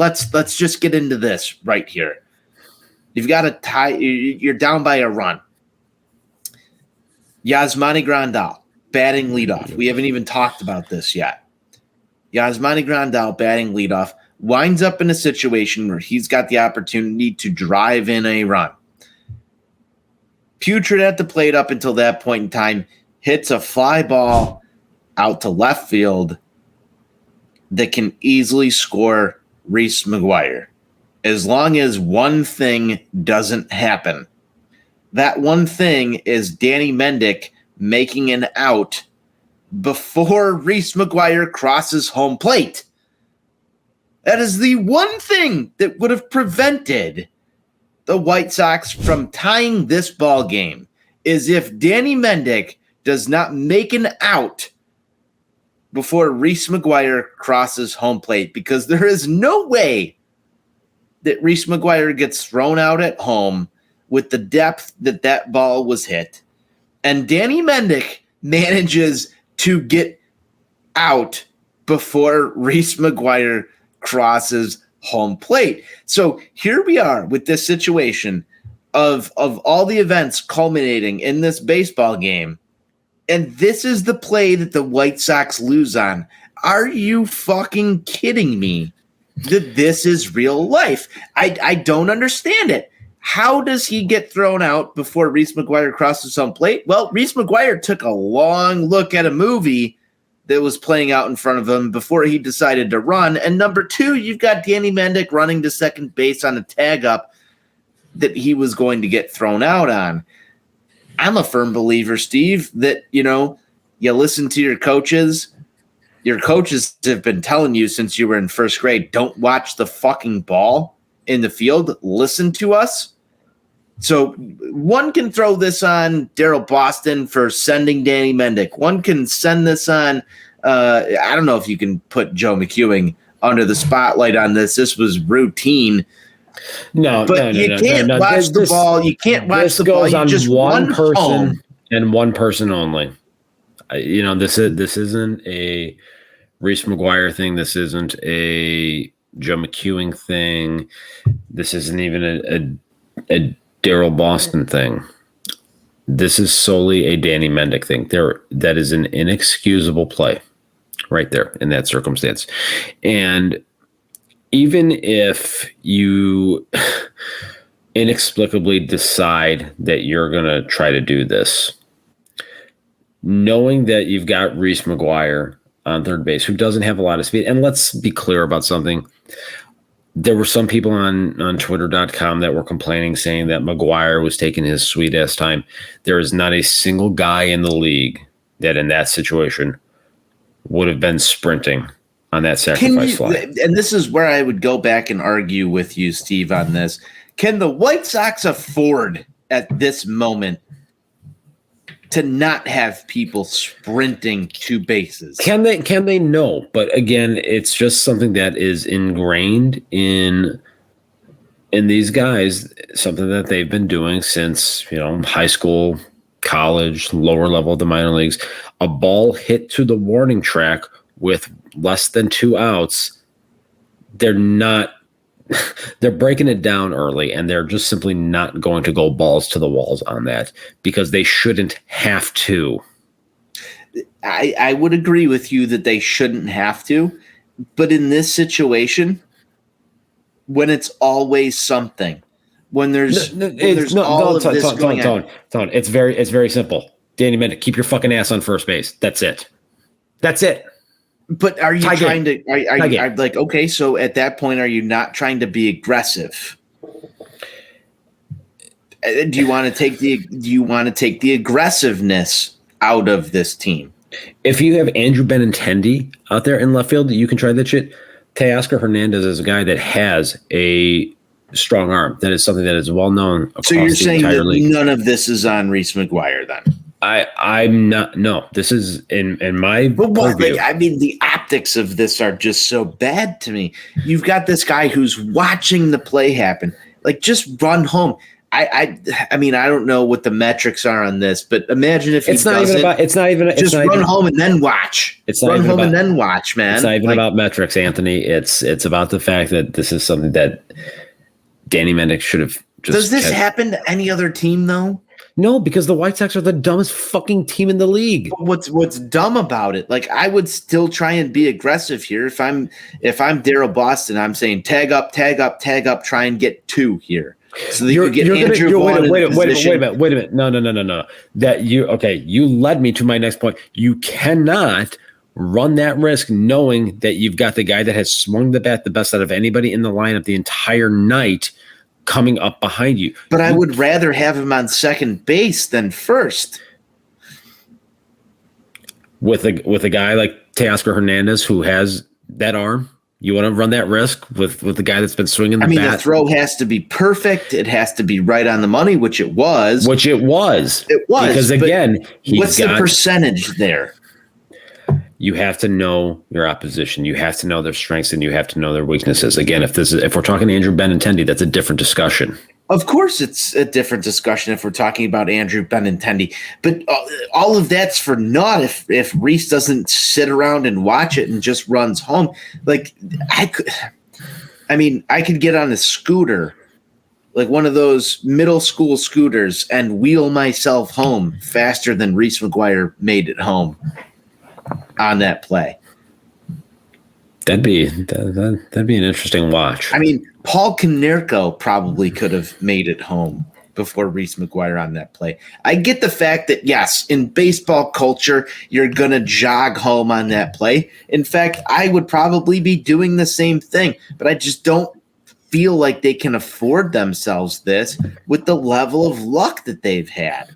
let's just get into this right here. You've got a tie. You're down by a run. Yasmani Grandal batting leadoff. We haven't even talked about this yet. Yasmani Grandal batting leadoff winds up in a situation where he's got the opportunity to drive in a run. Putrid at the plate up until that point in time hits a fly ball out to left field that can easily score Reese McGuire. As long as one thing doesn't happen. That one thing is Danny Mendick making an out before Reese McGuire crosses home plate. That is the one thing that would have prevented the White Sox from tying this ball game, is if Danny Mendick does not make an out before Reese McGuire crosses home plate, because there is no way that Reese McGuire gets thrown out at home with the depth that ball was hit, and Danny Mendick manages to get out before Reese McGuire crosses home plate. So here we are with this situation of all the events culminating in this baseball game, and this is the play that the White Sox lose on. Are you fucking kidding me that this is real life? I don't understand it. How does he get thrown out before Reese McGuire crosses home plate? Well, Reese McGuire took a long look at a movie that was playing out in front of him before he decided to run. And number two, you've got Danny Mendick running to second base on a tag up that he was going to get thrown out on. I'm a firm believer, Steve, that, you listen to your coaches. Your coaches have been telling you since you were in first grade, don't watch the fucking ball in the field. Listen to us. So one can throw this on Daryl Boston for sending Danny Mendick. One can send this on, I don't know if you can put Joe McEwing under the spotlight on this. This was routine. No, you can't watch the ball. You can't watch the ball. You just one person home. And one person only. This isn't a Reese McGuire thing. This isn't a Joe McEwing thing. This isn't even a Daryl Boston thing. This is solely a Danny Mendick thing. That is an inexcusable play right there in that circumstance. And even if you inexplicably decide that you're going to try to do this, knowing that you've got Reese McGuire on third base, who doesn't have a lot of speed, and let's be clear about something. There were some people on Twitter.com that were complaining, saying that McGuire was taking his sweet-ass time. There is not a single guy in the league that in that situation would have been sprinting on that sacrifice fly. And this is where I would go back and argue with you, Steve, on this. Can the White Sox afford at this moment to not have people sprinting to bases? Can they? No. But again, it's just something that is ingrained in these guys, something that they've been doing since, high school, college, lower level of the minor leagues. A ball hit to the warning track with less than 2 outs, they're breaking it down early, and they're just simply not going to go balls to the walls on that because they shouldn't have to. I would agree with you that they shouldn't have to, but in this situation, when it's always something, when there's all of this going on. It's very simple. Danny Mendick, keep your fucking ass on first base. That's it. But are you trying to? Are you like, okay? So at that point, are you not trying to be aggressive? Do you want to take the aggressiveness out of this team? If you have Andrew Benintendi out there in left field, you can try that shit. Teoscar Hernandez is a guy that has a strong arm. That is something that is well known across the entire league. So you're saying that none of this is on Reese McGuire then? I'm not. No, this is in my view. I mean, the optics of this are just so bad to me. You've got this guy who's watching the play happen. Like, just run home. I mean, I don't know what the metrics are on this, but imagine if it's not even run home and then watch. It's not run even home about, and then watch, man. It's not even about metrics, Anthony. It's about the fact that this is something that Danny Mendick should have just. Does this happen to any other team though? No, because the White Sox are the dumbest fucking team in the league. What's dumb about it? Like, I would still try and be aggressive here. If I'm Daryl Boston, I'm saying tag up, try and get 2 here. So that you get Andrew Vaughn. Wait a minute. No. You led me to my next point. You cannot run that risk knowing that you've got the guy that has swung the bat the best out of anybody in the lineup the entire night coming up behind you. But I would rather have him on second base than first. With a guy like Teoscar Hernandez who has that arm, you want to run that risk with the guy that's been swinging the bat? The throw has to be perfect. It has to be right on the money, which it was. It was. Because, again, what's the percentage there? You have to know your opposition. You have to know their strengths and you have to know their weaknesses. Again, if we're talking Andrew Benintendi, that's a different discussion. Of course, it's a different discussion if we're talking about Andrew Benintendi. But all of that's for naught if Reese doesn't sit around and watch it and just runs home. Like, I could get on a scooter, like one of those middle school scooters, and wheel myself home faster than Reese McGuire made it home on that play. That'd be an interesting watch. I mean, Paul Konerko probably could have made it home before Reese McGuire on that play. I get the fact that, yes, in baseball culture, you're going to jog home on that play. In fact, I would probably be doing the same thing, but I just don't feel like they can afford themselves this with the level of luck that they've had.